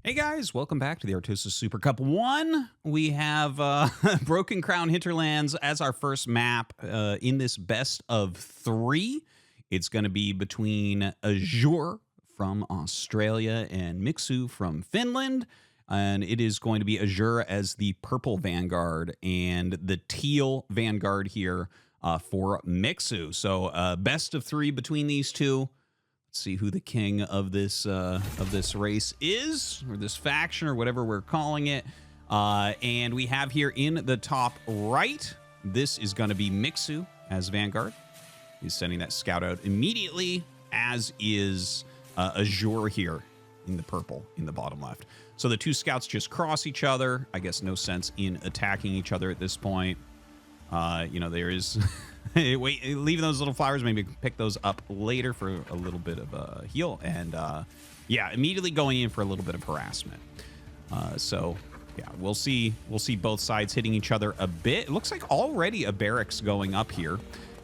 Hey guys, welcome back to the Artosis Supercup 1. We have Broken Crown Hinterlands as our first map in this best of 3. It's going to be between Azure from Australia and Mixu from Finland. And it is going to be Azure as the purple Vanguard and the teal Vanguard here for Mixu. So best of 3 between these two. Let's see who the king of this race is, or this faction, or whatever we're calling it. And we have here in the top right, this is going to be Mixu as Vanguard. He's sending that scout out immediately, as is Azure here in the purple in the bottom left. So the two scouts just cross each other. I guess no sense in attacking each other at this point. There is... Wait, leaving those little flowers, maybe pick those up later for a little bit of a heal. And, yeah, immediately going in for a little bit of harassment. Yeah, we'll see both sides hitting each other a bit. It looks like already a barracks going up here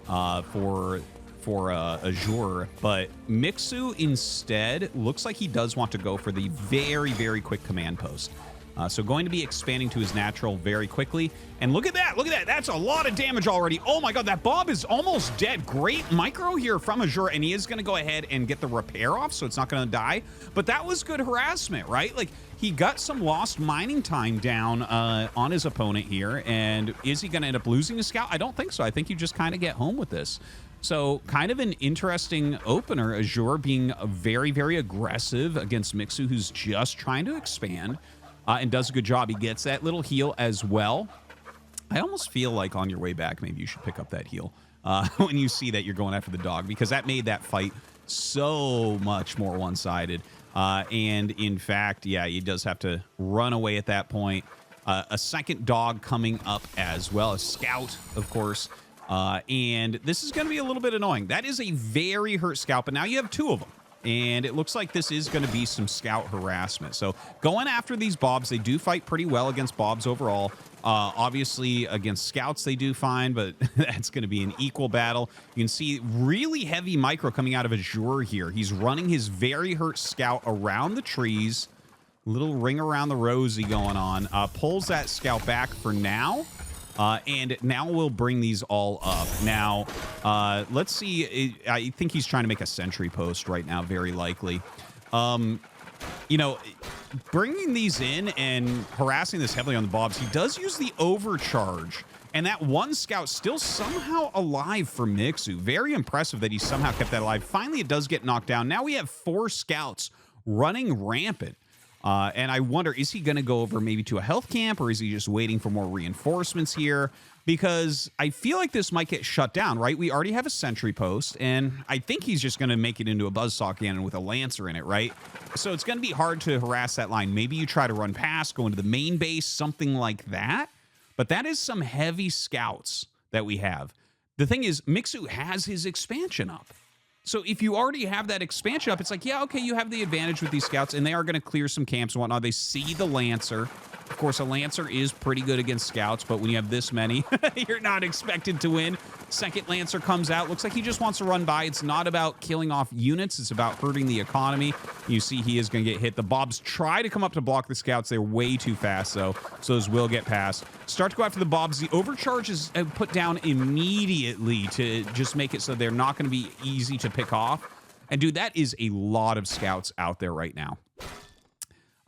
for Azure. But Mixu instead looks like he does want to go for the very, very quick command post. So going to be expanding to his natural very quickly. And look at that. Look at that. That's a lot of damage already. Oh, my God. That Bob is almost dead. Great micro here from Azure. And he is going to go ahead and get the repair off, so it's not going to die. But that was good harassment, right? Like, he got some lost mining time down on his opponent here. And is he going to end up losing his scout? I don't think so. I think you just kind of get home with this. So kind of an interesting opener. Azure being very, very aggressive against Mixu, who's just trying to expand. And does a good job. He gets that little heal as well. I almost feel like on your way back, maybe you should pick up that heal when you see that you're going after the dog, because that made that fight so much more one-sided. And in fact, yeah, he does have to run away at that point. A second dog coming up as well, a scout, of course. And this is going to be a little bit annoying. That is a very hurt scout, but now you have 2 of them. And it looks like this is going to be some scout harassment. So going after these Bobs, they do fight pretty well against Bobs overall. Obviously, against scouts, they do fine, but that's going to be an equal battle. You can see really heavy micro coming out of Azure here. He's running his very hurt scout around the trees. Little ring around the rosy going on. Pulls that scout back for now. And now we'll bring these all up. Now, let's see. I think he's trying to make a sentry post right now, very likely. Bringing these in and harassing this heavily on the Bobs, he does use the overcharge. And that one scout still somehow alive for Mixu. Very impressive that he somehow kept that alive. Finally, it does get knocked down. Now we have 4 scouts running rampant. And I wonder, is he going to go over maybe to a health camp, or is he just waiting for more reinforcements here? Because I feel like this might get shut down, right? We already have a sentry post, and I think he's just going to make it into a buzzsaw cannon with a lancer in it, right? So it's going to be hard to harass that line. Maybe you try to run past, go into the main base, something like that. But that is some heavy scouts that we have. The thing is, Mixu has his expansion up. So if you already have that expansion up, it's like, yeah, okay, you have the advantage with these scouts, and they are going to clear some camps and whatnot. They see the Lancer. Of course, a Lancer is pretty good against scouts, but when you have this many, you're not expected to win. Second Lancer comes out. Looks like he just wants to run by. It's not about killing off units. It's about hurting the economy. You see he is going to get hit. The Bobs try to come up to block the scouts. They're way too fast, though, so those will get past. Start to go after the Bobs. The overcharge is put down immediately to just make it so they're not going to be easy to pick off. And, dude, that is a lot of scouts out there right now.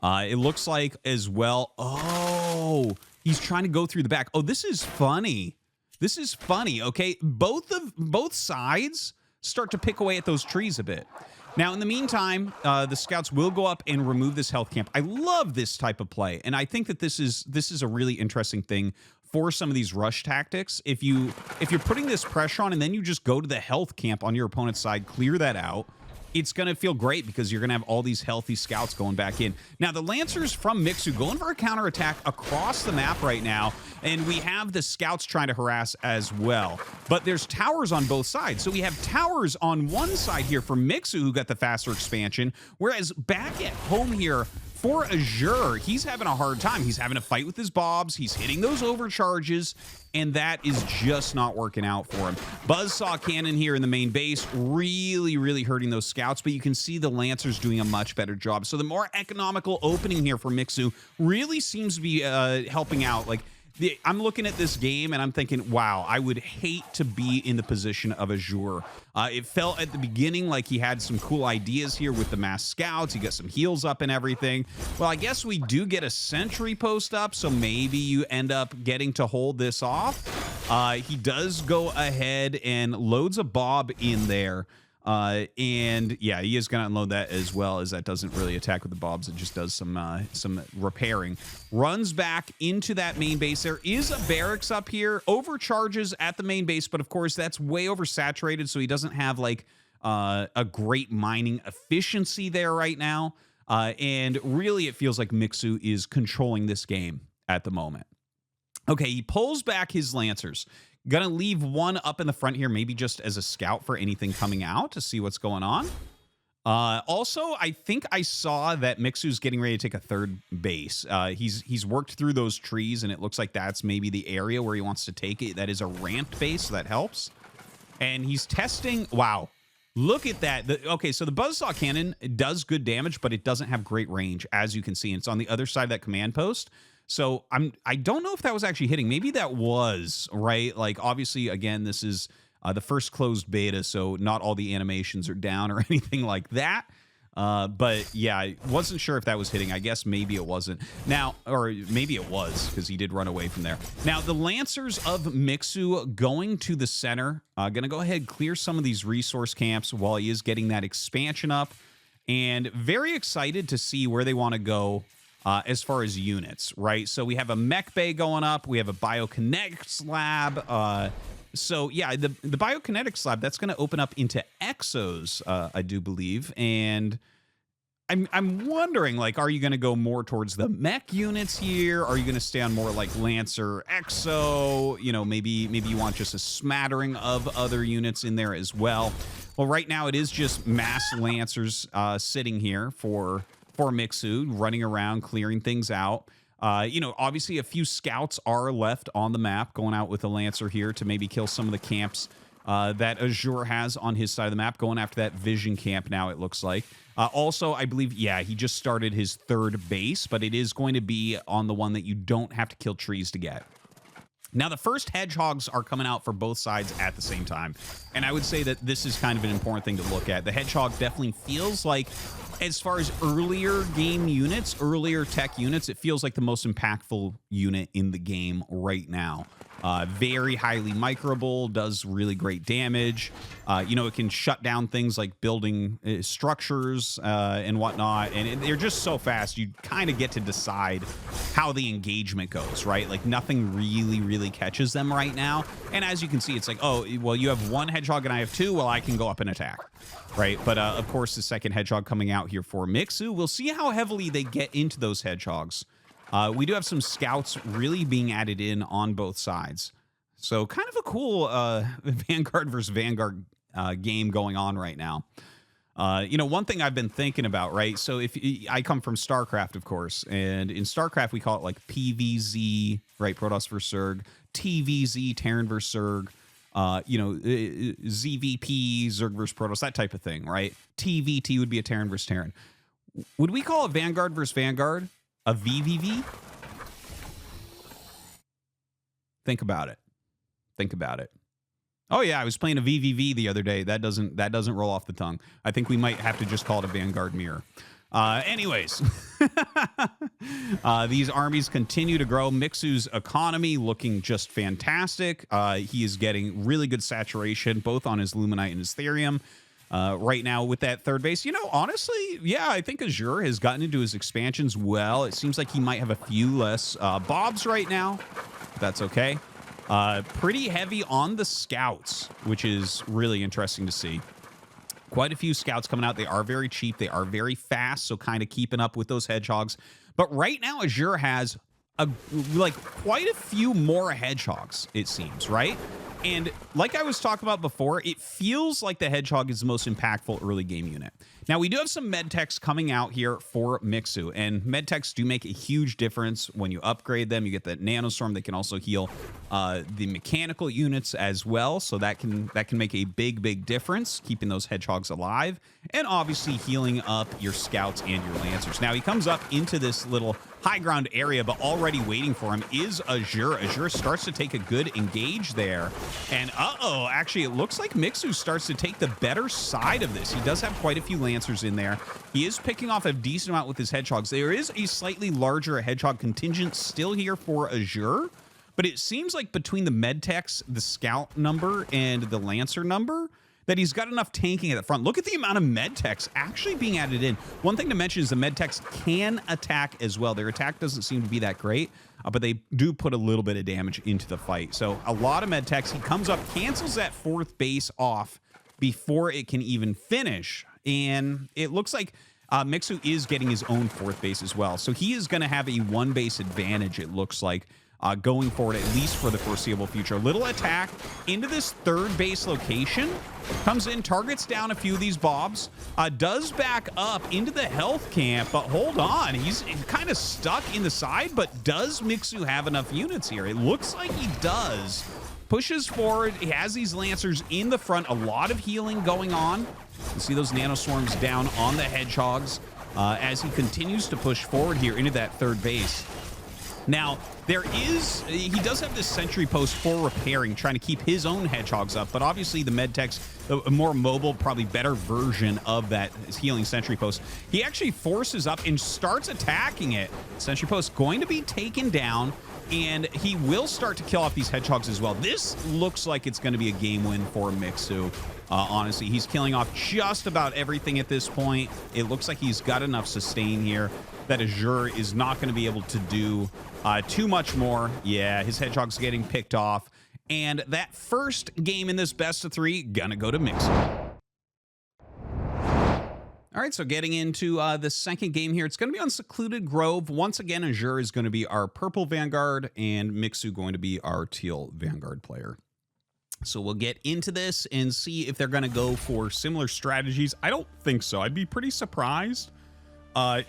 It looks like as well. Oh, he's trying to go through the back. Oh, this is funny. This is funny, okay? Both sides start to pick away at those trees a bit. Now, in the meantime, the scouts will go up and remove this health camp. I love this type of play, and I think that this is a really interesting thing for some of these rush tactics. If you're putting this pressure on and then you just go to the health camp on your opponent's side, clear that out, it's going to feel great because you're going to have all these healthy scouts going back in. Now, the Lancers from Mixu going for a counterattack across the map right now, and we have the scouts trying to harass as well. But there's towers on both sides. So we have towers on one side here for Mixu, who got the faster expansion, whereas back at home here for Azure, he's having a hard time. He's having a fight with his bobs. He's hitting those overcharges, and that is just not working out for him. Buzzsaw Cannon here in the main base, really hurting those scouts, but you can see the Lancers doing a much better job. So the more economical opening here for Mixu really seems to be helping out. Like, I'm looking at this game and I'm thinking, wow, I would hate to be in the position of Azure. It felt at the beginning like he had some cool ideas here with the mass scouts. He got some heals up and everything. Well, I guess we do get a sentry post up, so maybe you end up getting to hold this off. He does go ahead and loads a bob in there. And yeah, he is going to unload that as well, as that doesn't really attack with the bobs. It just does some repairing. Runs back into that main base. There is a barracks up here. Overcharges at the main base, but of course that's way oversaturated, so he doesn't have like a great mining efficiency there right now. And really it feels like Mixu is controlling this game at the moment. Okay, he pulls back his Lancers. Gonna leave one up in the front here, maybe just as a scout for anything coming out to see what's going on. Also, I think I saw that Mixu's getting ready to take a third base. He's worked through those trees, and it looks like that's maybe the area where he wants to take it. That is a ramped base, so that helps. And he's testing. Wow, look at that. Okay, so the Buzzsaw Cannon does good damage, but it doesn't have great range, as you can see. And it's on the other side of that command post. So I don't know if that was actually hitting. Maybe that was, right? Like, obviously, again, this is the first closed beta, so not all the animations are down or anything like that. But yeah, I wasn't sure if that was hitting. I guess maybe it wasn't. Now, or maybe it was, because he did run away from there. Now, the Lancers of Mixu going to the center. Going to go ahead and clear some of these resource camps while he is getting that expansion up. And very excited to see where they want to go. As far as units, right? So we have a mech bay going up. We have a biokinetics lab. So yeah, the biokinetics lab, that's going to open up into exos, I do believe. And I'm wondering, like, are you going to go more towards the mech units here? Are you going to stay on more like Lancer exo? You know, maybe you want just a smattering of other units in there as well. Well, right now it is just mass Lancers sitting here for Mixu, running around, clearing things out. You know, obviously a few scouts are left on the map, going out with a Lancer here to maybe kill some of the camps that Azure has on his side of the map, going after that vision camp now, it looks like. Also, I believe, yeah, he just started his third base, but it is going to be on the one that you don't have to kill trees to get. Now, the first hedgehogs are coming out for both sides at the same time, and I would say that this is kind of an important thing to look at. The hedgehog definitely feels like, as far as earlier game units, earlier tech units, it feels like the most impactful unit in the game right now. Very highly microable, does really great damage. You know, it can shut down things like building structures and whatnot. And they're just so fast, you kind of get to decide how the engagement goes, right? Like, nothing really catches them right now. And as you can see, it's like, oh, well, you have one hedgehog and I have two. Well, I can go up and attack, right? But of course, the second hedgehog coming out here for Mixu. We'll see how heavily they get into those hedgehogs. We do have some scouts really being added in on both sides. So kind of a cool Vanguard versus Vanguard game going on right now. You know, one thing I've been thinking about, right? So if I come from StarCraft, of course, and in StarCraft, we call it like PVZ, right? Protoss versus Zerg, TVZ, Terran versus Zerg, you know, ZVP, Zerg versus Protoss, that type of thing, right? TVT would be a Terran versus Terran. Would we call it Vanguard versus Vanguard a VVV? Think about it. Think about it. Oh yeah, I was playing a VVV the other day. That doesn't roll off the tongue. I think we might have to just call it a Vanguard mirror. Anyways, these armies continue to grow. Mixu's economy looking just fantastic. He is getting really good saturation, both on his Luminite and his Therium. Right now with that third base, you know, honestly, yeah, I think Azure has gotten into his expansions well. It seems like he might have a few less bobs right now. That's okay. Pretty heavy on the scouts, which is really interesting to see. Quite a few scouts coming out. They are very cheap. They are very fast, so kind of keeping up with those hedgehogs. But right now, Azure has quite a few more hedgehogs, it seems, right? And like I was talking about before, it feels like the hedgehog is the most impactful early game unit. Now, we do have some med techs coming out here for Mixu, and med techs do make a huge difference when you upgrade them. You get that nanostorm. They can also heal the mechanical units as well, so that can make a big difference, keeping those hedgehogs alive, and obviously healing up your scouts and your lancers. Now, he comes up into this little high ground area, but already waiting for him is Azure. Azure starts to take a good engage there, and actually, it looks like Mixu starts to take the better side of this. He does have quite a few lancers in there. He is picking off a decent amount with his hedgehogs. There is a slightly larger hedgehog contingent still here for Azure, but it seems like between the med techs, the scout number, and the lancer number, that he's got enough tanking at the front. Look at the amount of med techs actually being added in. One thing to mention is the med techs can attack as well. Their attack doesn't seem to be that great, but they do put a little bit of damage into the fight. So a lot of med techs. He comes up, cancels that 4th base off before it can even finish. And it looks like Mixu is getting his own 4th base as well. So he is going to have a 1 base advantage, it looks like, going forward, at least for the foreseeable future. Little attack into this 3rd base location. Comes in, targets down a few of these bobs. Does back up into the health camp, but hold on. He's kind of stuck in the side, but does Mixu have enough units here? It looks like he does. Pushes forward. He has these lancers in the front. A lot of healing going on. You see those nanoswarms down on the hedgehogs as he continues to push forward here into that 3rd base. Now, he does have this sentry post for repairing, trying to keep his own hedgehogs up, but obviously the med tech's a more mobile, probably better version of that healing sentry post. He actually forces up and starts attacking it. Sentry post going to be taken down, and he will start to kill off these hedgehogs as well. This looks like it's going to be a game win for Mixu. Honestly, he's killing off just about everything at this point. It looks like he's got enough sustain here that Azure is not going to be able to do too much more. Yeah, his hedgehog's getting picked off. And that first game in this best of 3, gonna go to Mixu. All right, so getting into the second game here, it's going to be on Secluded Grove. Once again, Azure is going to be our purple Vanguard, and Mixu going to be our teal Vanguard player. So we'll get into this and see if they're going to go for similar strategies. I don't think so. I'd be pretty surprised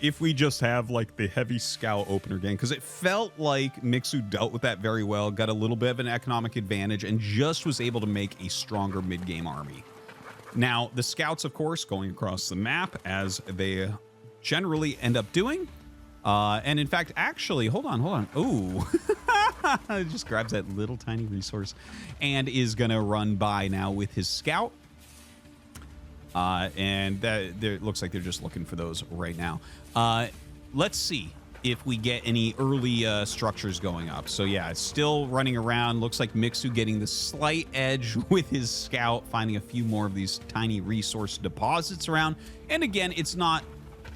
if we just have like the heavy scout opener game, because it felt like Mixu dealt with that very well, got a little bit of an economic advantage, and just was able to make a stronger mid-game army. Now, the scouts, of course, going across the map as they generally end up doing. And in fact, actually, hold on. Ooh, it just grabs that little tiny resource and is going to run by now with his scout. And it looks like they're just looking for those right now. Let's see if we get any early structures going up. So yeah, it's still running around. Looks like Mixu getting the slight edge with his scout, finding a few more of these tiny resource deposits around. And again, it's not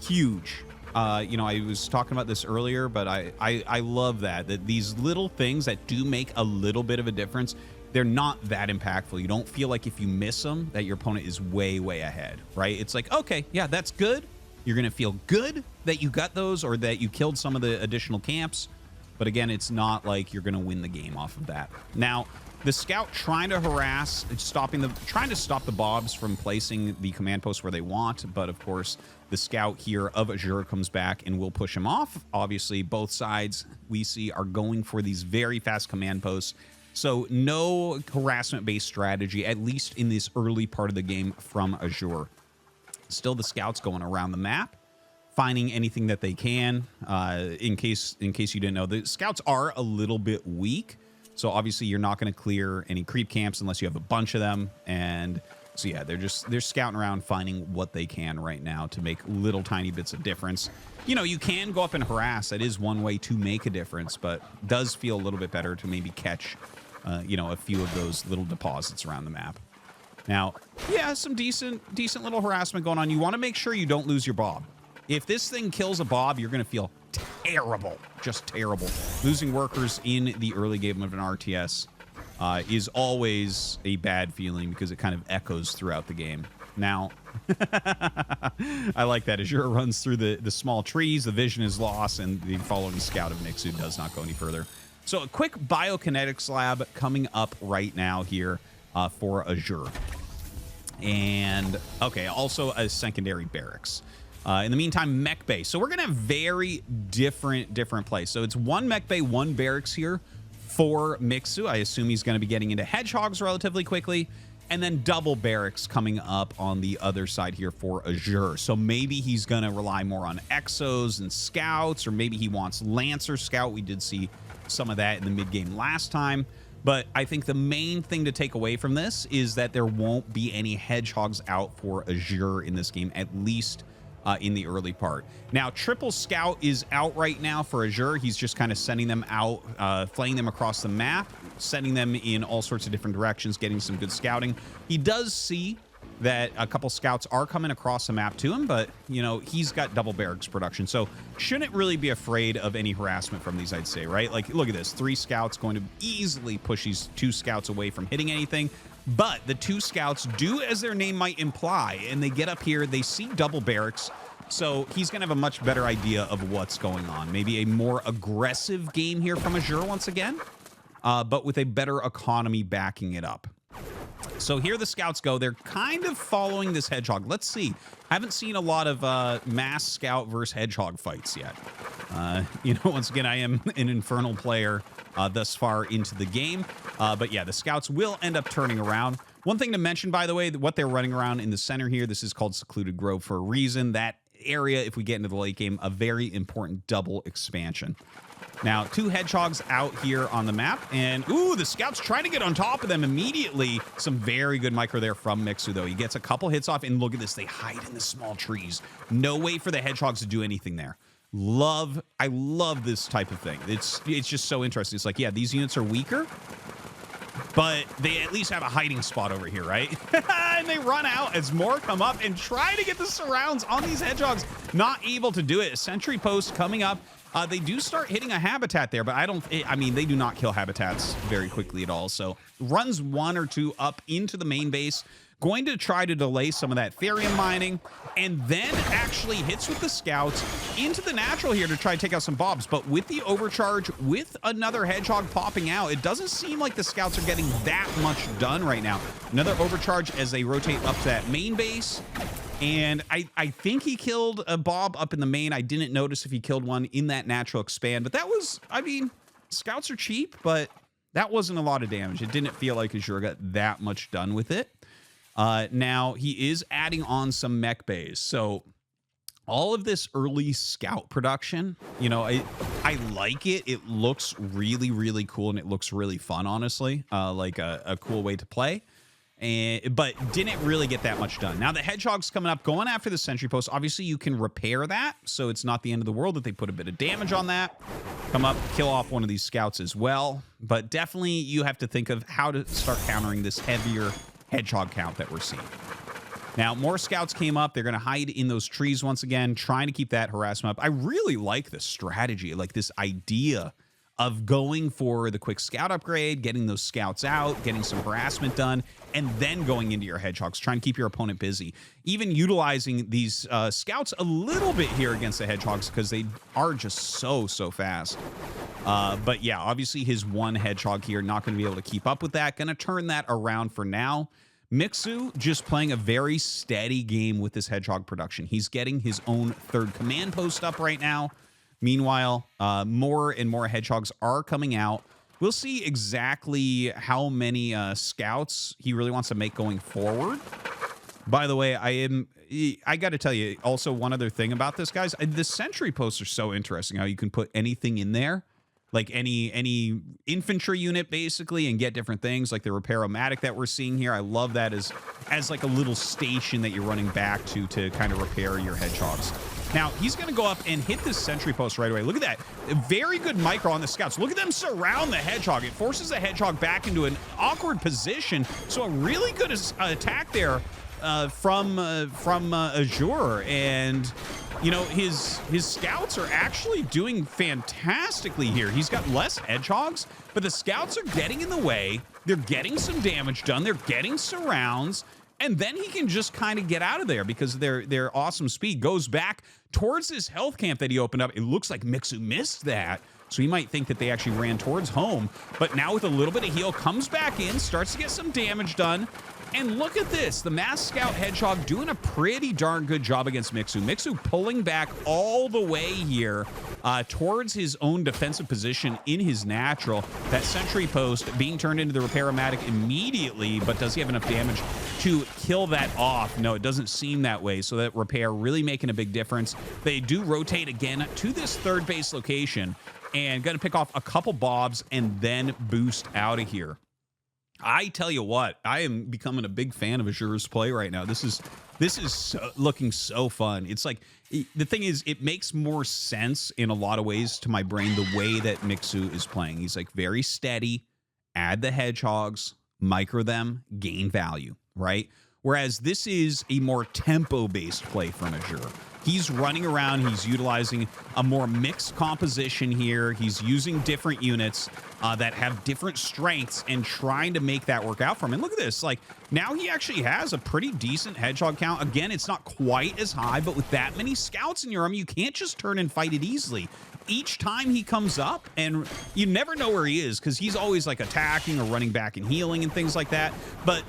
huge. You know, I was talking about this earlier, but I love that these little things that do make a little bit of a difference, they're not that impactful. You don't feel like if you miss them that your opponent is way ahead, right? It's like, okay, yeah, that's good. You're going to feel good that you got those or that you killed some of the additional camps. But again, it's not like you're going to win the game off of that. Now, the scout trying to harass, trying to stop the bobs from placing the command posts where they want. But of course, the scout here of Azure comes back and will push him off. Obviously, both sides we see are going for these very fast command posts. So no harassment-based strategy, at least in this early part of the game from Azure. Still the scouts going around the map, finding anything that they can. In case you didn't know, the scouts are a little bit weak. So obviously you're not going to clear any creep camps unless you have a bunch of them. And so yeah, they're scouting around, finding what they can right now to make little tiny bits of difference. You know, you can go up and harass. That is one way to make a difference, but does feel a little bit better to maybe catch, you know, a few of those little deposits around the map. Now, yeah, some decent little harassment going on. You want to make sure you don't lose your bob. If this thing kills a bob, you're going to feel terrible, just terrible. Losing workers in the early game of an RTS is always a bad feeling because it kind of echoes throughout the game. Now, I like that. Azure runs through the small trees, the vision is lost, and the following scout of Mixu does not go any further. So a quick biokinetics lab coming up right now here for Azure. And, okay, also a secondary barracks. In the meantime, mech bay. So we're going to have very different plays. So it's one mech bay, one barracks here for Mixu. I assume he's going to be getting into hedgehogs relatively quickly. And then double barracks coming up on the other side here for Azure. So maybe he's going to rely more on exos and scouts, or maybe he wants Lancer Scout. We did see some of that in the mid-game last time. But I think the main thing to take away from this is that there won't be any hedgehogs out for Azure in this game, at least in the early part. Now, triple scout is out right now for Azure. He's just kind of sending them out, flaying them across the map, sending them in all sorts of different directions, getting some good scouting. He does see that a couple scouts are coming across the map to him, but, you know, he's got double barracks production, so shouldn't really be afraid of any harassment from these, I'd say, right? Like, look at this. 3 scouts going to easily push these 2 scouts away from hitting anything. But the 2 scouts do as their name might imply, and they get up here, they see double barracks, so he's going to have a much better idea of what's going on. Maybe a more aggressive game here from Azure once again, but with a better economy backing it up. So here the scouts go. They're kind of following this hedgehog. Let's see. I haven't seen a lot of mass scout versus hedgehog fights yet. You know, once again, I am an infernal player thus far into the game. But yeah, the scouts will end up turning around. One thing to mention, by the way, what they're running around in the center here, this is called Secluded Grove for a reason. That area, if we get into the late game, a very important double expansion. Now, 2 hedgehogs out here on the map, and ooh, the scout's trying to get on top of them immediately. Some very good micro there from Mixu, though. He gets a couple hits off, and look at this. They hide in the small trees. No way for the hedgehogs to do anything there. I love this type of thing. It's just so interesting. It's like, yeah, these units are weaker, but they at least have a hiding spot over here, right? And they run out as more come up and try to get the surrounds on these hedgehogs. Not able to do it. A sentry post coming up. They do start hitting a habitat there, but I mean, they do not kill habitats very quickly at all. So runs 1 or 2 up into the main base, going to try to delay some of that therium mining, and then actually hits with the scouts into the natural here to try to take out some bobs. But with the overcharge, with another hedgehog popping out, it doesn't seem like the scouts are getting that much done right now. Another overcharge as they rotate up to that main base. And I think he killed a Bob up in the main. I didn't notice if he killed one in that natural expand. But that was, I mean, scouts are cheap, but that wasn't a lot of damage. It didn't feel like Azure got that much done with it. Now, he is adding on some mech bays. So all of this early scout production, you know, I like it. It looks really, really cool, and it looks really fun, honestly. Like a cool way to play. But didn't really get that much done. Now the hedgehog's coming up, going after the sentry post. Obviously, you can repair that, so it's not the end of the world that they put a bit of damage on that. Come up, kill off one of these scouts as well. But definitely, you have to think of how to start countering this heavier hedgehog count that we're seeing. Now, more scouts came up. They're going to hide in those trees once again, trying to keep that harassment up. I really like this strategy, like this idea of going for the quick scout upgrade, getting those scouts out, getting some harassment done, and then going into your hedgehogs, trying to keep your opponent busy. Even utilizing these scouts a little bit here against the hedgehogs because they are just so fast. But yeah, obviously his one hedgehog here, not going to be able to keep up with that. Going to turn that around for now. Mixu just playing a very steady game with this hedgehog production. He's getting his own 3rd command post up right now. Meanwhile, more and more hedgehogs are coming out. We'll see exactly how many scouts he really wants to make going forward. By the way, I got to tell you also one other thing about this, guys. The sentry posts are so interesting, how you can put anything in there, like any infantry unit basically, and get different things like the repair-o-matic that we're seeing here. I love that as like a little station that you're running back to kind of repair your hedgehogs. Now, he's going to go up and hit this sentry post right away. Look at that. A very good micro on the scouts. Look at them surround the hedgehog. It forces the hedgehog back into an awkward position. So a really good attack there from Azure. And, you know, his scouts are actually doing fantastically here. He's got less hedgehogs, but the scouts are getting in the way. They're getting some damage done. They're getting surrounds. And then he can just kind of get out of there because their awesome speed goes back towards this health camp that he opened up. It looks like Mixu missed that. So he might think that they actually ran towards home. But now with a little bit of heal, comes back in, starts to get some damage done. And look at this. The Mass Scout Hedgehog doing a pretty darn good job against Mixu. Mixu pulling back all the way here towards his own defensive position in his natural. That sentry post being turned into the Repair-O-Matic immediately, but does he have enough damage to kill that off? No, it doesn't seem that way. So that Repair really making a big difference. They do rotate again to this third base location and going to pick off a couple bobs and then boost out of here. I tell you what, I am becoming a big fan of Azure's play right now. This is looking so fun. It's like, the thing is, it makes more sense in a lot of ways to my brain the way that Mixu is playing. He's like very steady, add the hedgehogs, micro them, gain value, right? Whereas this is a more tempo-based play from Azure. He's running around. He's utilizing a more mixed composition here. He's using different units that have different strengths and trying to make that work out for him. And look at this. Like, now he actually has a pretty decent hedgehog count. Again, it's not quite as high, but with that many scouts in your army, you can't just turn and fight it easily. Each time he comes up, and you never know where he is because he's always like attacking or running back and healing and things like that. But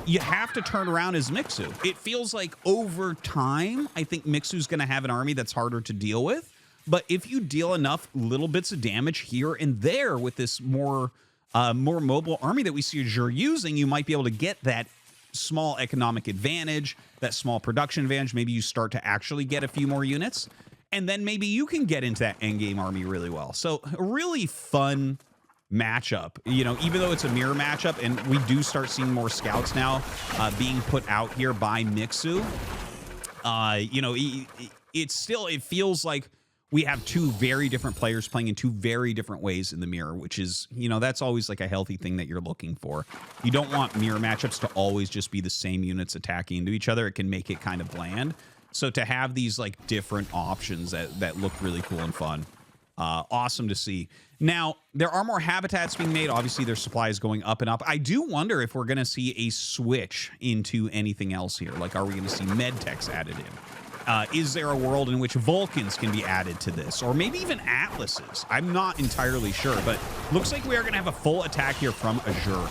you have to turn around as Mixu. It feels like over time, I think Mixu's going to have an army that's harder to deal with. But if you deal enough little bits of damage here and there with this more mobile army that we see Azure using, you might be able to get that small economic advantage, that small production advantage. Maybe you start to actually get a few more units, and then maybe you can get into that endgame army really well. So a really fun matchup, you know, even though it's a mirror matchup, and we do start seeing more scouts now being put out here by Mixu. You know, it feels like we have two very different players playing in two very different ways in the mirror, which is, you know, that's always like a healthy thing that you're looking for. You don't want mirror matchups to always just be the same units attacking into each other. It can make it kind of bland. So to have these like different options that look really cool and fun, awesome to see. Now, there are more habitats being made. Obviously, their supply is going up and up. I do wonder if we're going to see a switch into anything else here. Like, are we going to see medtechs added in? Is there a world in which Vulcans can be added to this? Or maybe even Atlases? I'm not entirely sure, but looks like we are going to have a full attack here from Azure.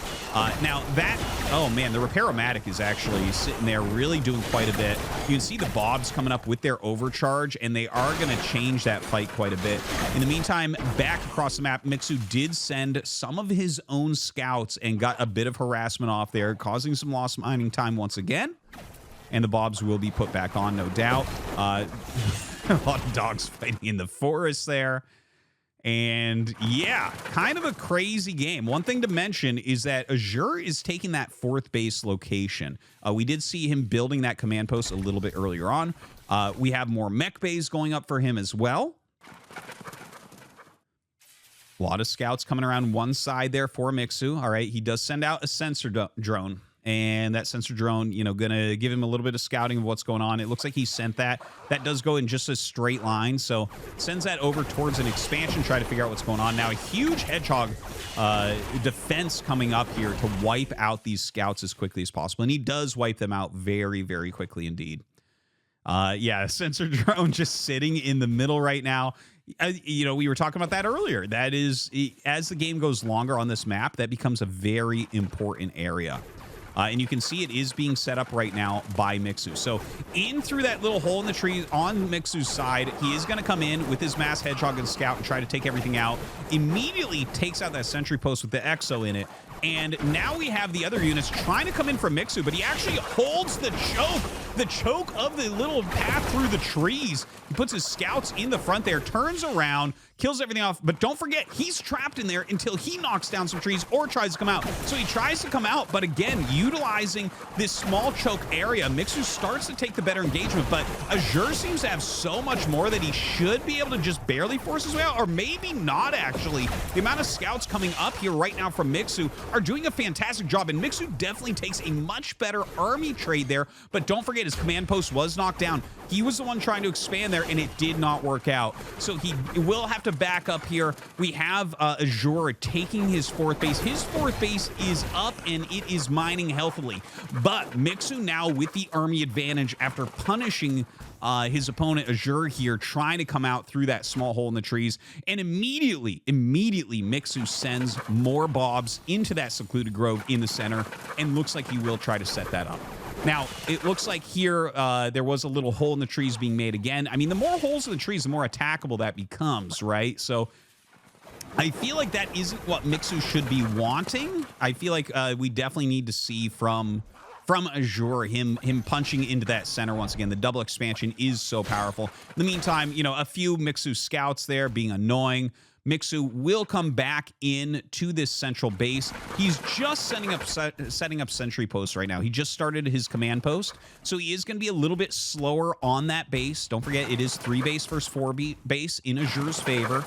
Now, that... Oh, man, the Repair-O-Matic is actually sitting there really doing quite a bit. You can see the Bobs coming up with their overcharge, and they are going to change that fight quite a bit. In the meantime, back across the map, Mixu did send some of his own scouts and got a bit of harassment off there, causing some lost mining time once again. And the Bobs will be put back on, no doubt. A lot of dogs fighting in the forest there. And yeah, kind of a crazy game. One thing to mention is that Azure is taking that fourth base location. We did see him building that command post a little bit earlier on. We have more mech bays going up for him as well. A lot of scouts coming around one side there for Mixu. All right, he does send out a sensor drone. And that sensor drone, you know, gonna give him a little bit of scouting of what's going on. It looks like he sent that. That does go in just a straight line. So sends that over towards an expansion, try to figure out what's going on. Now a huge hedgehog defense coming up here to wipe out these scouts as quickly as possible. And he does wipe them out very, very quickly indeed. Yeah, sensor drone just sitting in the middle right now. You know, we were talking about that earlier. That is, as the game goes longer on this map, that becomes a very important area. And you can see it is being set up right now by Mixu. So in through that little hole in the tree on Mixu's side, he is going to come in with his mass hedgehog and scout and try to take everything out. Immediately takes out that sentry post with the Exo in it. And now we have the other units trying to come in from Mixu, but he actually holds the choke of the little path through the trees. He puts his scouts in the front there, turns around, kills everything off. But don't forget, he's trapped in there until he knocks down some trees or tries to come out. So he tries to come out, but again, utilizing this small choke area, Mixu starts to take the better engagement, but Azure seems to have so much more that he should be able to just barely force his way out, or maybe not actually. The amount of scouts coming up here right now from Mixu are doing a fantastic job, and Mixu definitely takes a much better army trade there, but don't forget, forget, his command post was knocked down. He was the one trying to expand there, and it did not work out. So he will have to back up here. We have Azure taking his 4th base. His 4th base is up, and it is mining healthily. But Mixu now with the army advantage after punishing his opponent Azure here, trying to come out through that small hole in the trees. And immediately, Mixu sends more bobs into that secluded grove in the center, and looks like he will try to set that up. Now, it looks like here there was a little hole in the trees being made again. I mean, the more holes in the trees, the more attackable that becomes, right? So I feel like that isn't what Mixu should be wanting. I feel like we definitely need to see from Azure him punching into that center once again. The double expansion is so powerful. In the meantime, you know, a few Mixu scouts there being annoying. Mixu will come back in to this central base. He's just setting up sentry posts right now. He just started his command post, so he is going to be a little bit slower on that base. Don't forget, it is 3 base versus 4 base in Azure's favor.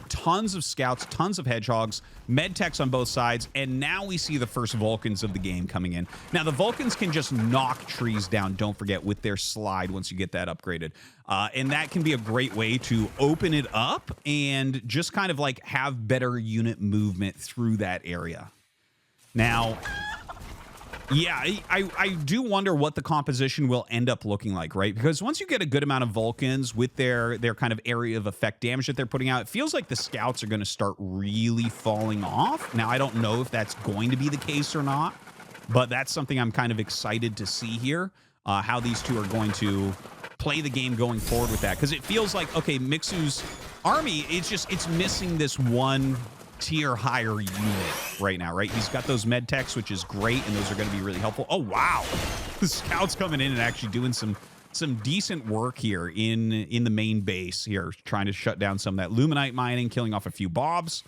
Tons of scouts, tons of hedgehogs, med techs on both sides, and now we see the first Vulcans of the game coming in. Now, the Vulcans can just knock trees down, don't forget, with their slide once you get that upgraded. And that can be a great way to open it up and just kind of like have better unit movement through that area. Now, yeah, I do wonder what the composition will end up looking like, right? Because once you get a good amount of Vulcans with their kind of area of effect damage that they're putting out, it feels like the scouts are going to start really falling off. Now, I don't know if that's going to be the case or not, but that's something I'm kind of excited to see here, how these two are going to play the game going forward with that. Because it feels like, okay, Mixu's army, it's missing this one tier higher unit right now, right? He's got those med techs, which is great, and those are going to be really helpful. Oh, wow. The scouts coming in and actually doing some decent work here in the main base here, trying to shut down some of that Luminite mining, killing off a few bobs.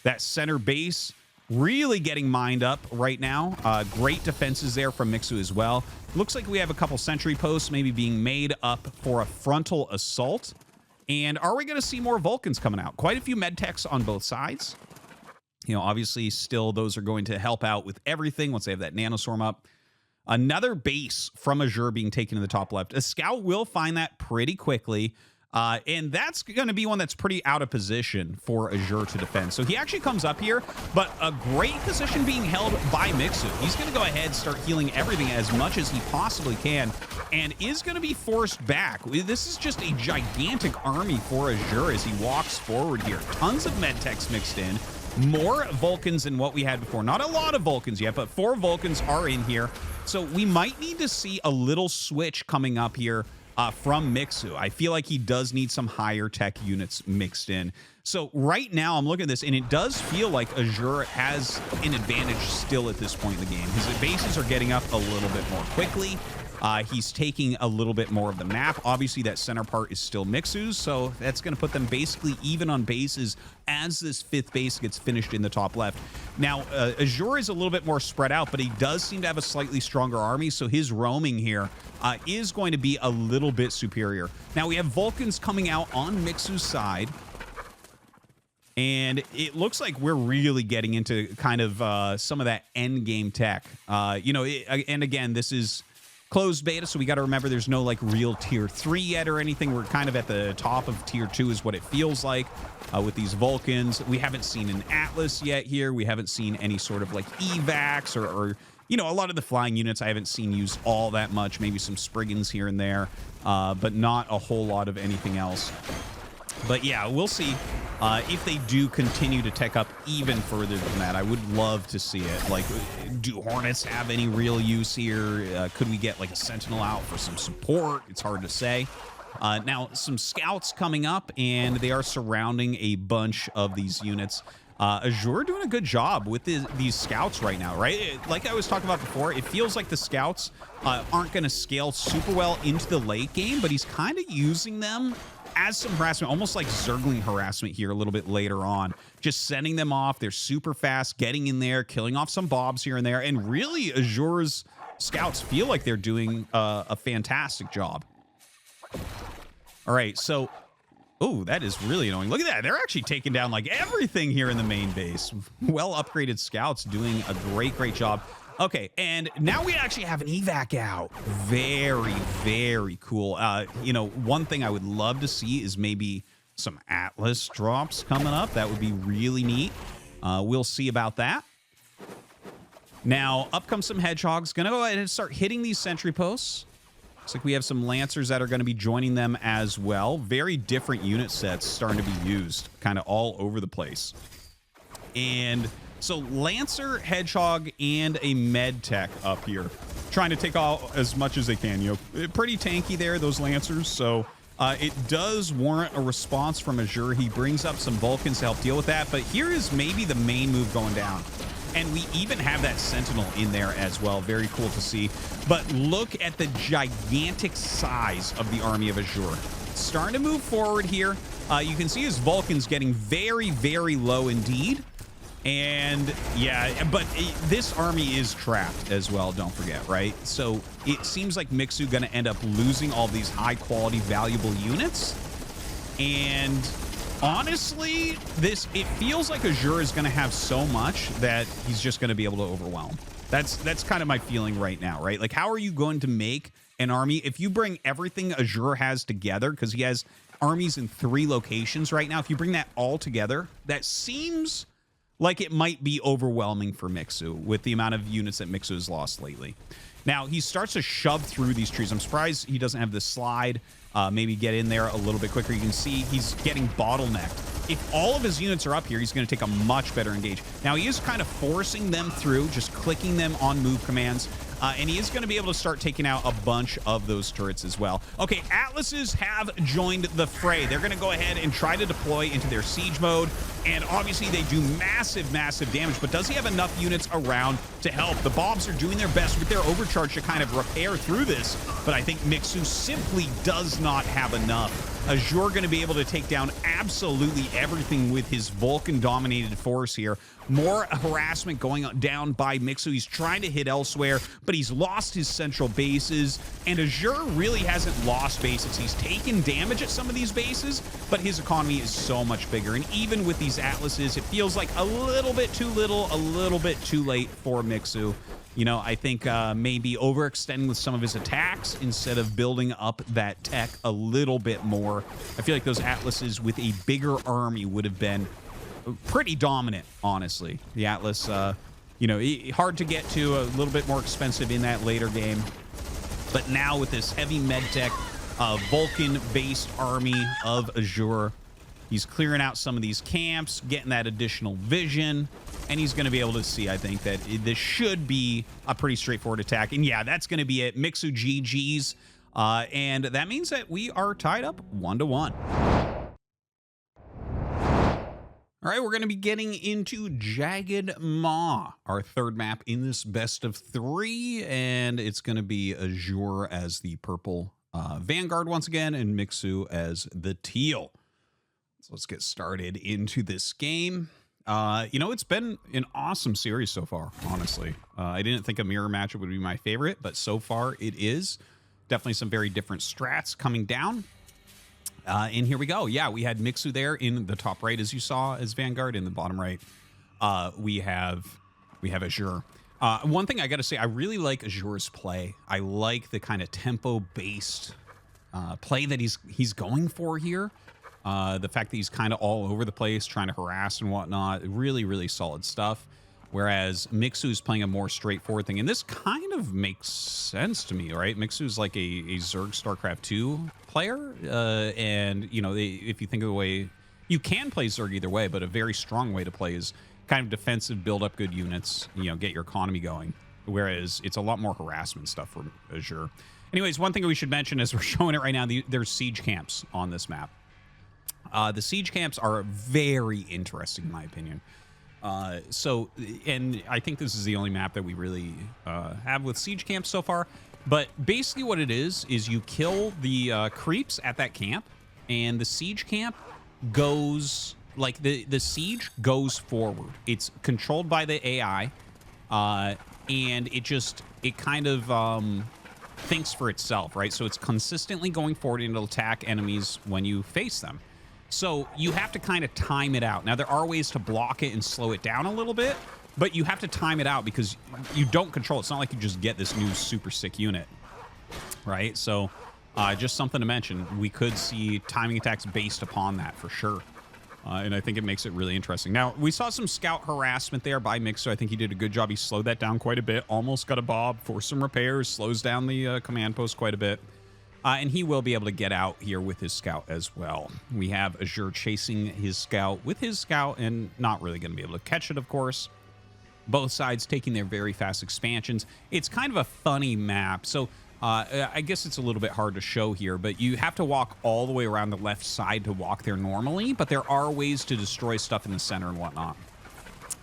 That center base really getting mined up right now. Great defenses there from Mixu as well. Looks like we have a couple sentry posts maybe being made up for a frontal assault. And are we going to see more Vulcans coming out? Quite a few med techs on both sides. You know, obviously, still those are going to help out with everything once they have that nanoswarm up. Another base from Azure being taken to the top left. A scout will find that pretty quickly. And that's going to be one that's pretty out of position for Azure to defend. So he actually comes up here, but a great position being held by Mixu. He's going to go ahead and start healing everything as much as he possibly can, and is going to be forced back. This is just a gigantic army for Azure as he walks forward here. Tons of med techs mixed in. More Vulcans than what we had before. Not a lot of Vulcans yet, but 4 Vulcans are in here. So we might need to see a little switch coming up here from Mixu. I feel like he does need some higher tech units mixed in. So right now I'm looking at this, and it does feel like Azure has an advantage still at this point in the game. His bases are getting up a little bit more quickly. He's taking a little bit more of the map. Obviously, that center part is still Mixu's, so that's going to put them basically even on bases as this 5th base gets finished in the top left. Now, Azure is a little bit more spread out, but he does seem to have a slightly stronger army, so his roaming here is going to be a little bit superior. Now, we have Vulcans coming out on Mixu's side, and it looks like we're really getting into kind of some of that end game tech. You know, and again, this is closed beta, so we got to remember there's no like real tier 3 yet or anything. We're kind of at the top of tier 2 is what it feels like with these Vulcans. We haven't seen an Atlas yet here. We haven't seen any sort of like evacs or you know, a lot of the flying units I haven't seen used all that much. Maybe some Spriggans here and there, but not a whole lot of anything else. But yeah, we'll see if they do continue to tech up even further than that. I would love to see it. Like, do Hornets have any real use here? Could we get like a Sentinel out for some support? It's hard to say. Now, some scouts coming up, and they are surrounding a bunch of these units. Azure doing a good job with these scouts right now, right? Like I was talking about before, it feels like the scouts aren't going to scale super well into the late game, but he's kind of using them as some harassment, almost like Zergling harassment here a little bit later on. Just sending them off. They're super fast, getting in there, killing off some bobs here and there. And really, Azure's scouts feel like they're doing a fantastic job. All right, so... Oh, that is really annoying. Look at that. They're actually taking down like everything here in the main base. Well upgraded scouts doing a great job. Okay, and now we actually have an evac out. Very, very cool. You know, one thing I would love to see is maybe some Atlas drops coming up. That would be really neat. We'll see about that. Now, up comes some Hedgehogs. Gonna go ahead and start hitting these sentry posts. Looks like we have some Lancers that are going to be joining them as well. Very different unit sets starting to be used kind of all over the place. And so Lancer, Hedgehog, and a Med Tech up here, trying to take out as much as they can. You know, pretty tanky there, those Lancers. So it does warrant a response from Azure. He brings up some Vulcans to help deal with that. But here is maybe the main move going down. And we even have that Sentinel in there as well. Very cool to see. But look at the gigantic size of the army of Azure. Starting to move forward here. You can see his Vulcans getting very, very low indeed. And yeah, but this army is trapped as well, don't forget, right? So it seems like Mixu going to end up losing all these high quality, valuable units. And honestly, it feels like Azure is going to have so much that he's just going to be able to overwhelm. That's kind of my feeling right now, right? Like, how are you going to make an army if you bring everything Azure has together? Because he has armies in 3 locations right now. If you bring that all together, that seems like it might be overwhelming for Mixu with the amount of units that Mixu has lost lately. Now, he starts to shove through these trees. I'm surprised he doesn't have the slide. Maybe get in there a little bit quicker. You can see he's getting bottlenecked. If all of his units are up here, he's going to take a much better engage. Now, he is kind of forcing them through, just clicking them on move commands. And he is going to be able to start taking out a bunch of those turrets as well. Okay, Atlases have joined the fray. They're going to go ahead and try to deploy into their siege mode. And obviously, they do massive, massive damage. But does he have enough units around to help? The Bobs are doing their best with their overcharge to kind of repair through this. But I think Mixu simply does not have enough. Azure going to be able to take down absolutely everything with his Vulcan-dominated force here. More harassment going down by Mixu. He's trying to hit elsewhere, but he's lost his central bases, and Azure really hasn't lost bases. He's taken damage at some of these bases, but his economy is so much bigger, and even with these Atlases, it feels like a little bit too little, a little bit too late for Mixu. You know, I think maybe overextending with some of his attacks instead of building up that tech a little bit more. I feel like those Atlases with a bigger army would have been pretty dominant, honestly. The Atlas, you know, hard to get to, a little bit more expensive in that later game. But now with this heavy medtech, Vulcan-based army of Azure, he's clearing out some of these camps, getting that additional vision, and he's going to be able to see, I think, that this should be a pretty straightforward attack. And yeah, that's going to be it. Mixu GG's. And that means that we are tied up 1-1. All right, we're going to be getting into Jagged Maw, our third map in this best of 3. And it's going to be Azure as the purple Vanguard once again, and Mixu as the teal. So let's get started into this game. You know, it's been an awesome series so far, honestly. I didn't think a mirror matchup would be my favorite, but so far it is. Definitely some very different strats coming down. And here we go. Yeah, we had Mixu there in the top right, as you saw, as Vanguard. In the bottom right, we have Azure. One thing I got to say, I really like Azure's play. I like the kind of tempo-based play that he's going for here. The fact that he's kind of all over the place, trying to harass and whatnot, really, really solid stuff. Whereas Mixu's playing a more straightforward thing. And this kind of makes sense to me, right? Mixu's like a Zerg StarCraft 2 player. And, you know, if you think of the way... You can play Zerg either way, but a very strong way to play is kind of defensive, build up good units, you know, get your economy going. Whereas it's a lot more harassment stuff for Azure. Anyways, one thing we should mention is we're showing it right now, there's siege camps on this map. The siege camps are very interesting, in my opinion. And I think this is the only map that we really have with siege camps so far. But basically what it is you kill the creeps at that camp, and the siege camp goes, like, the siege goes forward. It's controlled by the AI, and it kind of thinks for itself, right? So it's consistently going forward, and it'll attack enemies when you face them. So you have to kind of time it out. Now, there are ways to block it and slow it down a little bit, But you have to time it out because you don't control. It's not like you just get this new super sick unit, right? So just something to mention. We could see timing attacks based upon that for sure. And I think it makes it really interesting. Now, we saw some scout harassment there by Mixu. I think he did a good job. He slowed that down quite a bit. Almost got a bob for some repairs. Slows down the command post quite a bit. And he will be able to get out here with his scout as well. We have Azure chasing his scout with his scout and not really going to be able to catch it, of course. Both sides taking their very fast expansions. It's kind of a funny map. So I guess it's a little bit hard to show here, but you have to walk all the way around the left side to walk there normally, but there are ways to destroy stuff in the center and whatnot.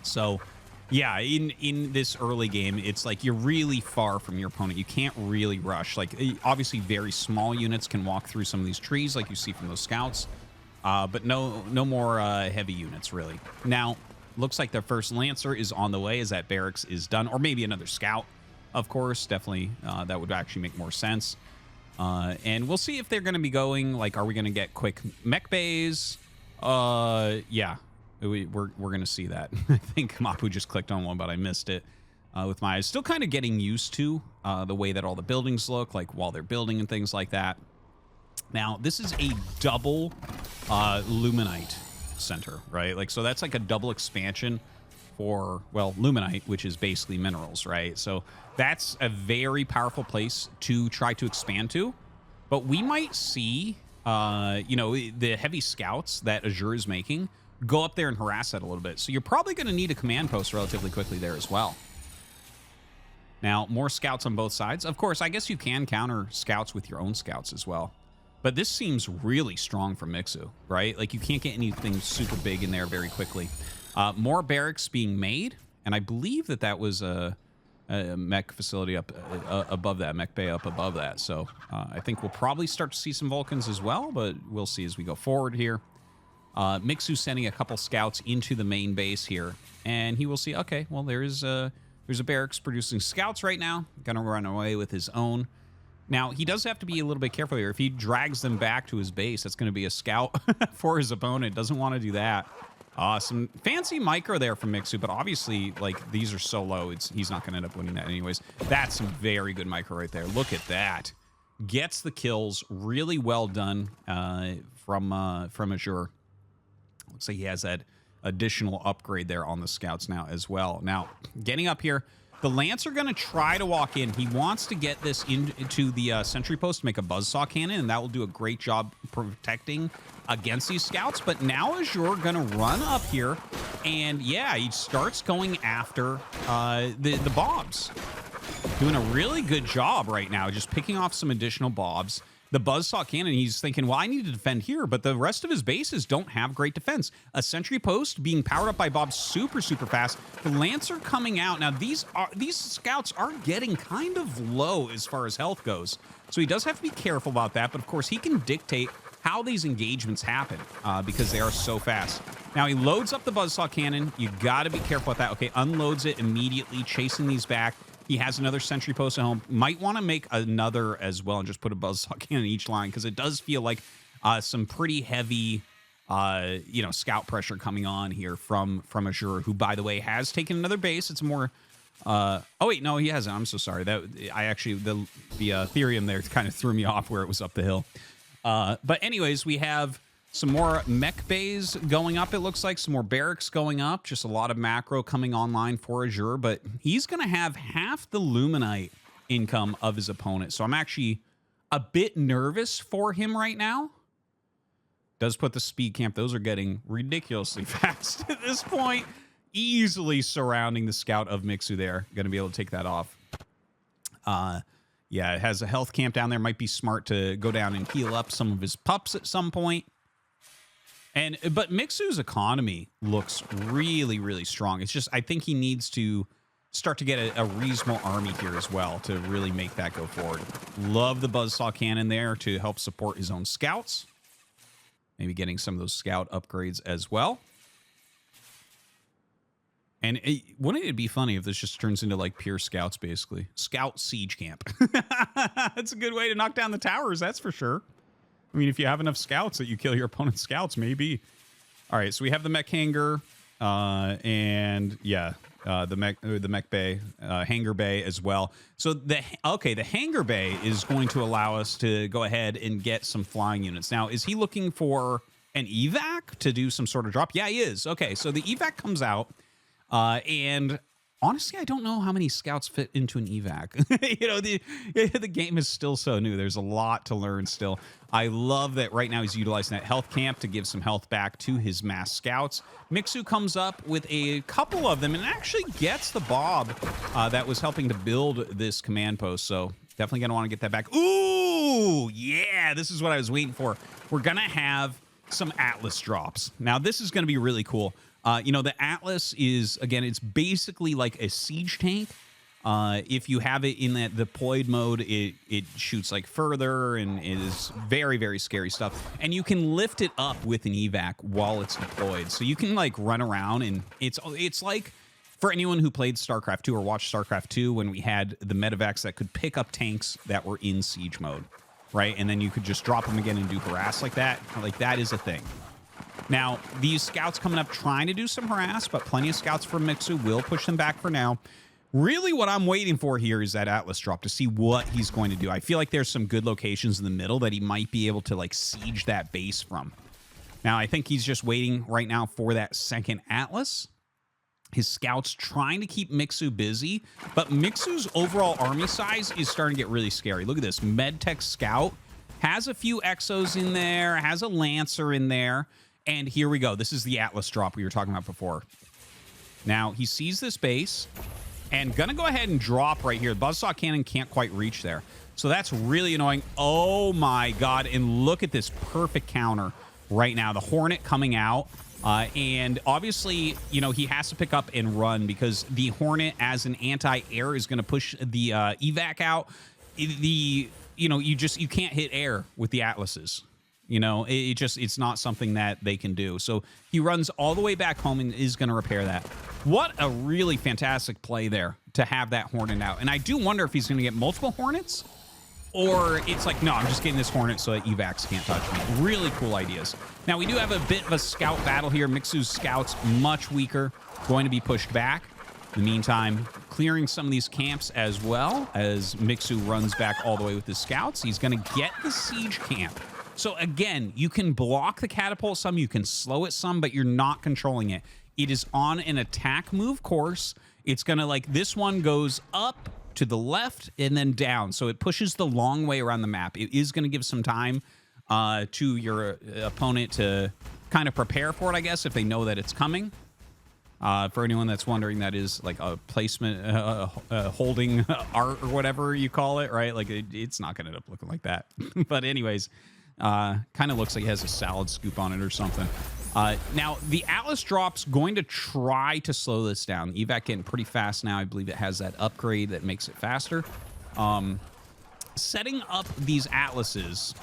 So, yeah, in this early game, it's like you're really far from your opponent. You can't really rush. Like, obviously, very small units can walk through some of these trees like you see from those scouts, but no more heavy units, really. Now, looks like their first Lancer is on the way as that barracks is done, or maybe another scout. Of course, definitely, that would actually make more sense. And we'll see if they're going to be going, like, are we going to get quick mech bays? Yeah, we're going to see that. I think Mapu just clicked on one, but I missed it with my eyes. Still kind of getting used to the way that all the buildings look, like, while they're building and things like that. Now, this is a double Luminite center, right? Like, so that's like a double expansion for, well, Luminite, which is basically minerals, right? So that's a very powerful place to try to expand to. But we might see, you know, the heavy scouts that Azure is making go up there and harass that a little bit. So you're probably going to need a command post relatively quickly there as well. Now, more scouts on both sides. Of course, I guess you can counter scouts with your own scouts as well. But this seems really strong for Mixu, right? Like, you can't get anything super big in there very quickly. More barracks being made, and I believe that that was a mech facility up above that, mech bay up above that. So I think we'll probably start to see some Vulcans as well, but we'll see as we go forward here. Mixu sending a couple scouts into the main base here, and he will see, okay, well, there's a barracks producing scouts right now. Gonna run away with his own. Now, he does have to be a little bit careful here. If he drags them back to his base, that's going to be a scout for his opponent. Doesn't want to do that. Some fancy micro there from Mixu, but obviously, like, these are so low, he's not going to end up winning that anyways. That's some very good micro right there. Look at that. Gets the kills. Really well done from Azure. Looks like he has that additional upgrade there on the scouts now as well. Now, getting up here, the Lancer going to try to walk in. He wants to get this into the sentry post to make a buzzsaw cannon, and that will do a great job protecting against these scouts. But now Azure going to run up here, and yeah, he starts going after the bobs. Doing a really good job right now, just picking off some additional bobs. The buzzsaw cannon, he's thinking, well, I need to defend here, but the rest of his bases don't have great defense. A sentry post being powered up by bobs super fast. The Lancer coming out. Now, these scouts are getting kind of low as far as health goes, so he does have to be careful about that, but of course, he can dictate how these engagements happen because they are so fast. Now, he loads up the buzzsaw cannon. You got to be careful with that. Okay, unloads it immediately, chasing these back. He has another sentry post at home. Might want to make another as well and just put a buzzsaw cannon in each line because it does feel like some pretty heavy, you know, scout pressure coming on here from Azure, who, by the way, has taken another base. It's more... oh, wait, no, he hasn't. I'm so sorry. That I actually... The Ethereum there kind of threw me off where it was up the hill. But anyways, we have some more mech bays going up, it looks like. Some more barracks going up. Just a lot of macro coming online for Azure. But he's going to have half the Luminite income of his opponent. So I'm actually a bit nervous for him right now. Does put the speed camp. Those are getting ridiculously fast at this point. Easily surrounding the scout of Mixu there. Going to be able to take that off. Yeah, it has a health camp down there. Might be smart to go down and heal up some of his pups at some point. But Mixu's economy looks really strong. It's just, I think he needs to start to get a reasonable army here as well to really make that go forward. Love the buzzsaw cannon there to help support his own scouts. Maybe getting some of those scout upgrades as well. And wouldn't it be funny if this just turns into like pure scouts, basically? Scout siege camp. That's a good way to knock down the towers, that's for sure. I mean, if you have enough scouts that you kill your opponent's scouts, maybe. All right, so we have the mech hangar. and yeah, the mech bay, hangar bay as well. So the hangar bay is going to allow us to go ahead and get some flying units. Now, is he looking for an evac to do some sort of drop? Yeah, he is. Okay, so the evac comes out, and honestly, I don't know how many scouts fit into an evac. You know, the game is still so new. There's a lot to learn still. I love that right now he's utilizing that health camp to give some health back to his mass scouts. Mixu comes up with a couple of them and actually gets the Bob that was helping to build this command post. So definitely going to want to get that back. Ooh, yeah, this is what I was waiting for. We're going to have some Atlas drops. Now, this is going to be really cool. You know, the Atlas is, again, it's basically like a siege tank. If you have it in that deployed mode, it shoots like further and it is very, very scary stuff. And you can lift it up with an evac while it's deployed. So you can like run around, and it's like, for anyone who played StarCraft 2 or watched StarCraft 2, when we had the medevacs that could pick up tanks that were in siege mode, right? And then you could just drop them again and do harass like that. Like, that is a thing. Now, these scouts coming up trying to do some harass, but plenty of scouts from Mixu will push them back for now. Really, what I'm waiting for here is that Atlas drop to see what he's going to do. I feel like there's some good locations in the middle that he might be able to, like, siege that base from. Now, I think he's just waiting right now for that second Atlas. His scouts trying to keep Mixu busy, but Mixu's overall army size is starting to get really scary. Look at this. MedTech Scout has a few Exos in there, has a Lancer in there. And here we go. This is the Atlas drop we were talking about before. Now, he sees this base and gonna go ahead and drop right here. The Buzzsaw Cannon can't quite reach there. So that's really annoying. Oh my God. And look at this perfect counter right now. The Hornet coming out. And obviously, you know, he has to pick up and run because the Hornet as an anti-air is going to push the evac out. You can't hit air with the Atlases. You know, it's not something that they can do. So he runs all the way back home and is going to repair that. What a really fantastic play there to have that Hornet out. And I do wonder if he's going to get multiple Hornets, or it's like, no, I'm just getting this Hornet so that evacs can't touch me. Really cool ideas. Now, we do have a bit of a scout battle here. Mixu's scouts much weaker, going to be pushed back. In the meantime, clearing some of these camps as well as Mixu runs back all the way with his scouts. He's going to get the siege camp. So again, you can block the catapult some, you can slow it some, but you're not controlling it. It is on an attack move course. It's going to, like, this one goes up to the left and then down. So it pushes the long way around the map. It is going to give some time to your opponent to kind of prepare for it, I guess, if they know that it's coming. For anyone that's wondering, that is like a placement, holding art or whatever you call it, right? Like, it's not going to end up looking like that. But anyways, kind of looks like it has a salad scoop on it or something. Now, the Atlas drop's going to try to slow this down. Evac getting pretty fast now. I believe it has that upgrade that makes it faster. Setting up these Atlases,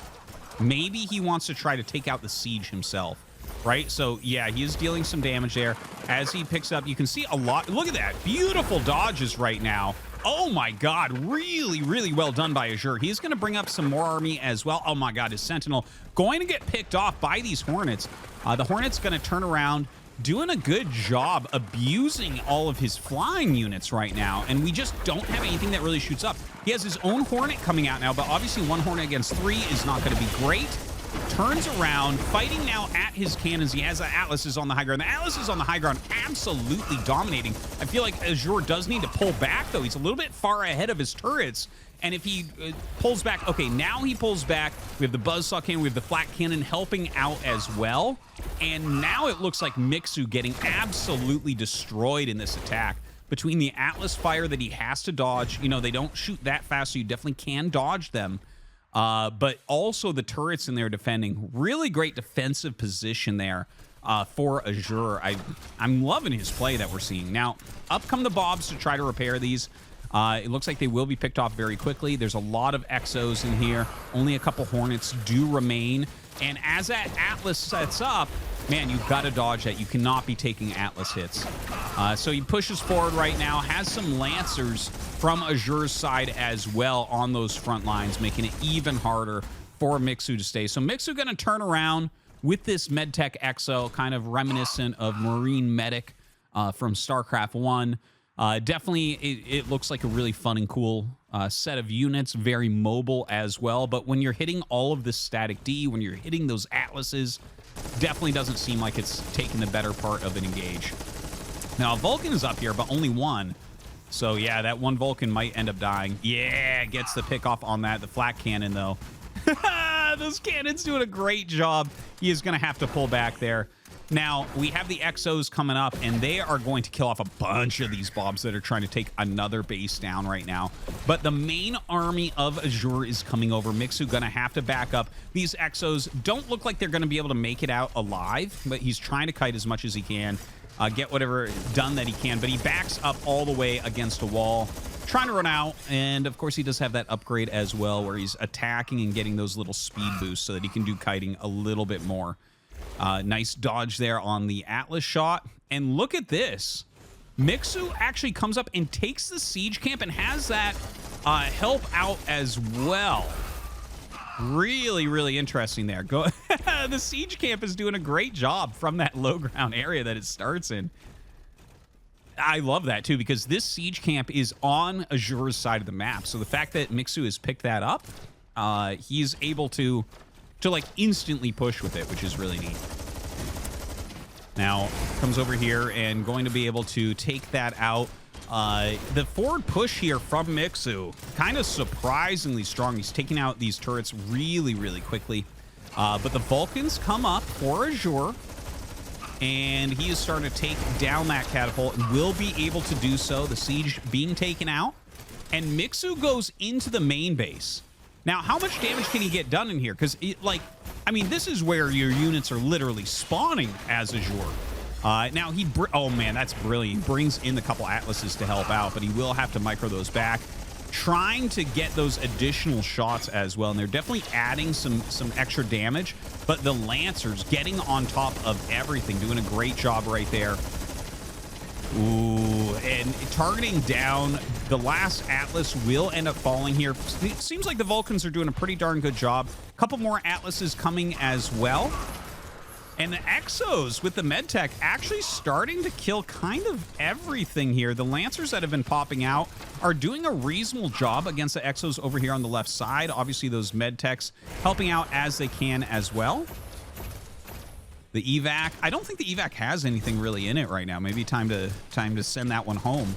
maybe he wants to try to take out the siege himself, right? So, yeah, he is dealing some damage there. As he picks up, you can see a lot. Look at that. Beautiful dodges right now. Oh, my God. Really, really well done by Azure. He's going to bring up some more army as well. Oh, my God. His Sentinel going to get picked off by these Hornets. The Hornet's going to turn around, doing a good job abusing all of his flying units right now. And we just don't have anything that really shoots up. He has his own Hornet coming out now, but obviously one Hornet against 3 is not going to be great. Turns around, fighting now at his cannons. He has the Atlases on the high ground. The Atlases on the high ground absolutely dominating. I feel like Azure does need to pull back, though. He's a little bit far ahead of his turrets. And if he pulls back, okay, now he pulls back. We have the Buzzsaw Cannon, we have the Flak Cannon helping out as well. And now it looks like Mixu getting absolutely destroyed in this attack. Between the Atlas fire that he has to dodge, you know, they don't shoot that fast, so you definitely can dodge them. But also the turrets in there defending. Really great defensive position there for Azure. I'm loving his play that we're seeing. Now, up come the Bobs to try to repair these. It looks like they will be picked off very quickly. There's a lot of Exos in here. Only a couple Hornets do remain. And as that Atlas sets up, man, you've got to dodge that. You cannot be taking Atlas hits. So he pushes forward right now, has some Lancers from Azure's side as well on those front lines, making it even harder for Mixu to stay. So Mixu going to turn around, with this MedTech Exo, kind of reminiscent of Marine Medic from StarCraft 1. Definitely, it looks like a really fun and cool set of units, very mobile as well. But when you're hitting all of this static D, when you're hitting those Atlases, definitely doesn't seem like it's taking the better part of an engage. Now, Vulcan is up here, but only one. So, yeah, that one Vulcan might end up dying. Yeah, gets the pick off on that. The flak cannon, though. Those cannons doing a great job. He is going to have to pull back there. Now, we have the Exos coming up, and they are going to kill off a bunch of these Bobs that are trying to take another base down right now. But the main army of Azure is coming over. Mixu going to have to back up. These Exos don't look like they're going to be able to make it out alive, but he's trying to kite as much as he can, get whatever done that he can. But he backs up all the way against a wall, trying to run out. And, of course, he does have that upgrade as well, where he's attacking and getting those little speed boosts so that he can do kiting a little bit more. Nice dodge there on the Atlas shot. And look at this. Mixu actually comes up and takes the siege camp and has that help out as well. Really, really interesting there. The siege camp is doing a great job from that low ground area that it starts in. I love that, too, because this siege camp is on Azure's side of the map. So the fact that Mixu has picked that up, he's able to like instantly push with it, which is really neat. Now comes over here and going to be able to take that out. The forward push here from Mixu, kind of surprisingly strong. He's taking out these turrets really, really quickly. But the Vulcans come up for Azure, and he is starting to take down that catapult and will be able to do so. The siege being taken out, and Mixu goes into the main base. Now, how much damage can he get done in here? Because, like, I mean, this is where your units are literally spawning as Azure. Now, oh, man, that's brilliant. He brings in the couple Atlases to help out, but he will have to micro those back, trying to get those additional shots as well. And they're definitely adding some extra damage, but the Lancers getting on top of everything, doing a great job right there. Ooh, and targeting down the last Atlas will end up falling here. It seems like the Vulcans are doing a pretty darn good job. A couple more Atlases coming as well. And the Exos with the MedTech actually starting to kill kind of everything here. The Lancers that have been popping out are doing a reasonable job against the Exos over here on the left side. Obviously, those MedTechs helping out as they can as well. The evac, I don't think the evac has anything really in it right now. Maybe time to send that one home.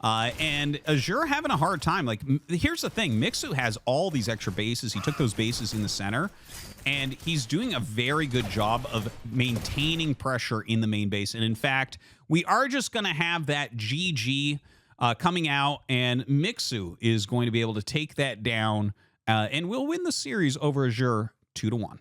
And Azure having a hard time. Like, here's the thing. Mixu has all these extra bases. He took those bases in the center, and he's doing a very good job of maintaining pressure in the main base. And in fact, we are just going to have that GG coming out, and Mixu is going to be able to take that down, and we'll win the series over Azure 2-1.